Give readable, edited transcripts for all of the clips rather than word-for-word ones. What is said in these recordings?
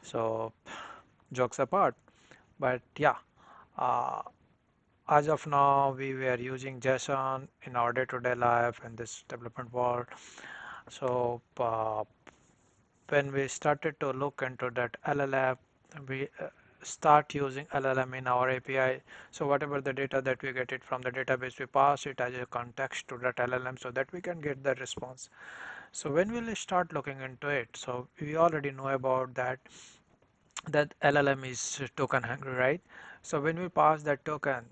So jokes apart, but yeah, uh, as of now we were using JSON in our day-to-day life in this development world. So when we started to look into that LLM, we start using LLM in our API. So whatever the data that we get it from the database, we pass it as a context to that LLM so that we can get the response. So when we'll start looking into it, so we already know about that LLM is token hungry, right? So when we pass that token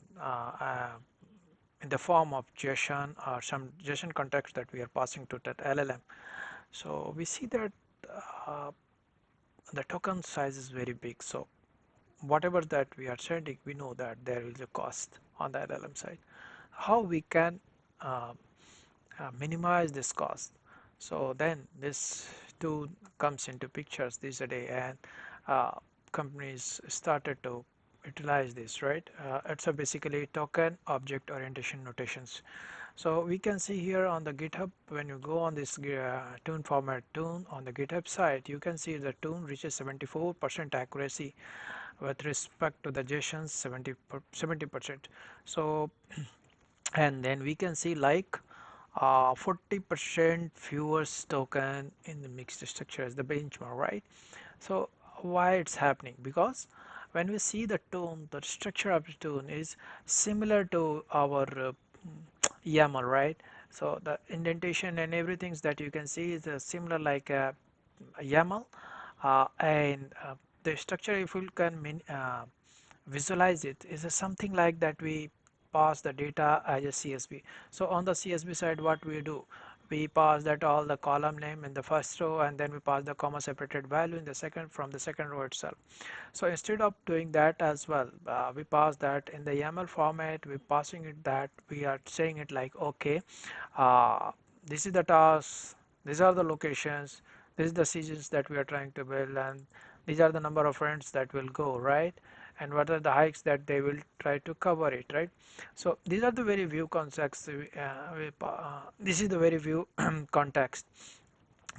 in the form of JSON or some JSON context that we are passing to that LLM, so we see that uh, the token size is very big. So whatever that we are sending, we know that there is a cost on the LLM side. How we can uh, minimize this cost? So then this tool comes into pictures this day, and uh, companies started to utilize this, right? It's a basically token object orientation notations. So we can see here on the GitHub, when you go on this Toon format Toon on the GitHub site, you can see the Toon reaches 74% accuracy with respect to the JSON 70%. So and then we can see like 40% fewer token in the mixed structure as the benchmark, right? So why it's happening? Because when we see the tone, the structure of the tone is similar to our YAML, right? So the indentation and everything that you can see is similar like a YAML, and the structure, if we can visualize it, is something like that. We pass the data as a CSV. So on the CSV side, what we do, we pass that all the column name in the first row, and then we pass the comma separated value in the second from the second row itself. So instead of doing that as well, we pass that in the YAML format. We passing it that we are saying it like, okay, uh, this is the task, these are the locations, this is the seasons that we are trying to build, and these are the number of friends that will go, right? And what are the hikes that they will try to cover it, right? So these are the very view context. This is the very view context.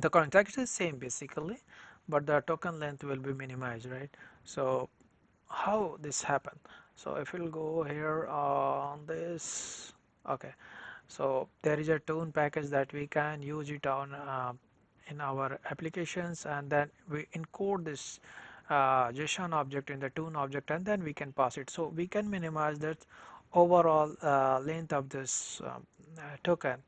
The context is same basically, but the token length will be minimized, right? So how this happen? So if we'll go here on this, okay, so there is a Toon package that we can use it on in our applications, and then we encode this JSON object in the Toon object, and then we can pass it. So we can minimize that overall length of this token,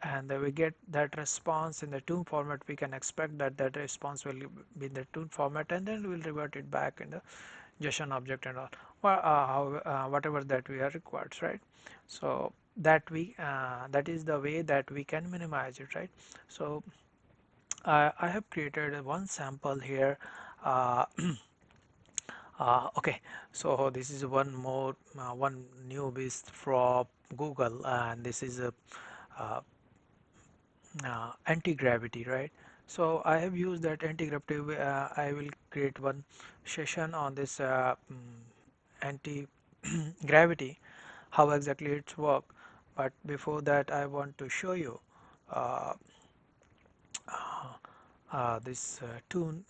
and we get that response in the Toon format. We can expect that that response will be in the Toon format, and then we'll revert it back in the JSON object and all, whatever that we are required, right? So that is the way that we can minimize it, right? So I have created one sample here. uh, okay, so this is one new beast from Google, and this is a uh, anti-gravity, right? So I have used that anti-gravity. I will create one session on this anti-gravity, how exactly it's work. But before that, I want to show you uh, this Toon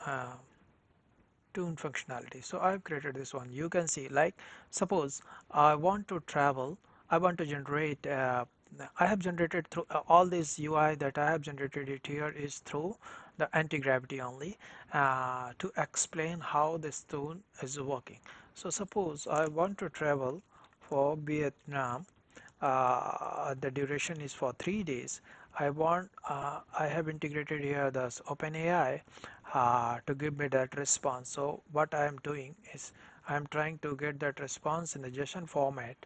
functionality. So I've created this one. You can see, like, suppose I want to travel, I want to generate, I have generated through all this UI that I have generated it here is through the anti-gravity only, to explain how this Toon is working. So suppose I want to travel for Vietnam, the duration is for 3 days. I have integrated here this OpenAI to give me that response. So what I am doing is I am trying to get that response in the JSON format.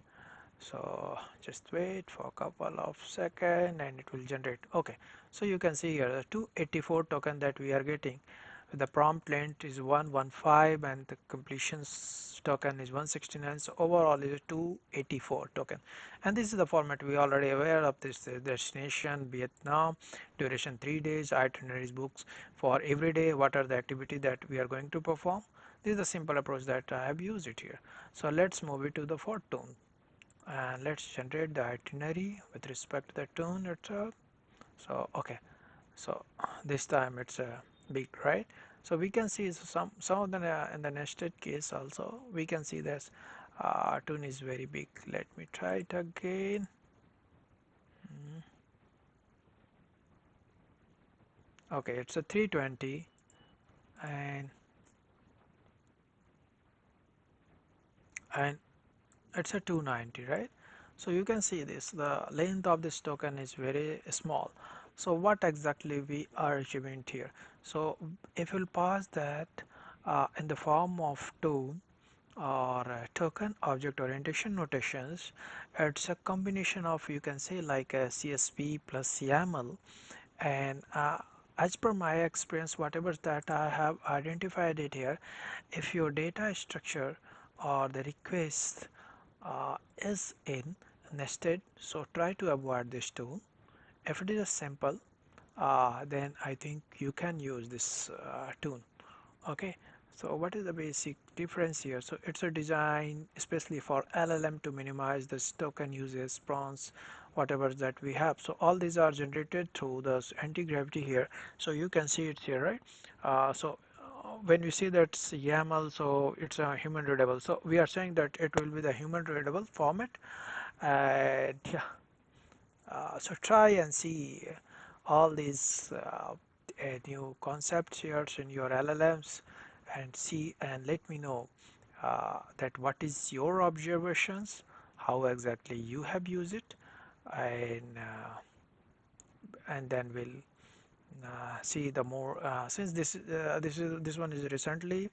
So just wait for a couple of seconds and it will generate. Okay, so you can see here the 284 token that we are getting. The prompt length is 115 and the completion token is 169. So overall is 284 token. And this is the format we already aware of this. Destination Vietnam, duration 3 days, itineraries books for every day. What are the activity that we are going to perform? This is the simple approach that I have used it here. So let's move it to the Fortune, and let's generate the itinerary with respect to the Toon itself. So okay, so this time it's a big, right? So we can see some of the in the nested case also we can see this Toon is very big. Let me try it again. Mm, okay, it's a 320 and and it's a 290, right? So you can see this, the length of this token is very small. So what exactly we are achieving here? So if we'll pass that in the form of Toon or token object orientation notations, it's a combination of, you can say, like a CSV plus YAML. And as per my experience, whatever that I have identified it here, if your data structure or the request is in nested, so try to avoid this tool. If it is a simple, then I think you can use this tool. Okay, so what is the basic difference here? So it's a design especially for LLM to minimize the token uses, prompts, whatever that we have. So all these are generated through the anti-gravity here. So you can see it here, right? When we see that YAML, so it's a human readable. So we are saying that it will be the human readable format. And yeah, so try and see all these new concepts here in your LLMs and see and let me know that what is your observations, how exactly you have used it, and then we'll see the more since this one is recently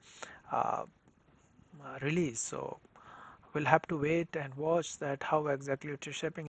uh, released, so we'll have to wait and watch that how exactly it is shaping.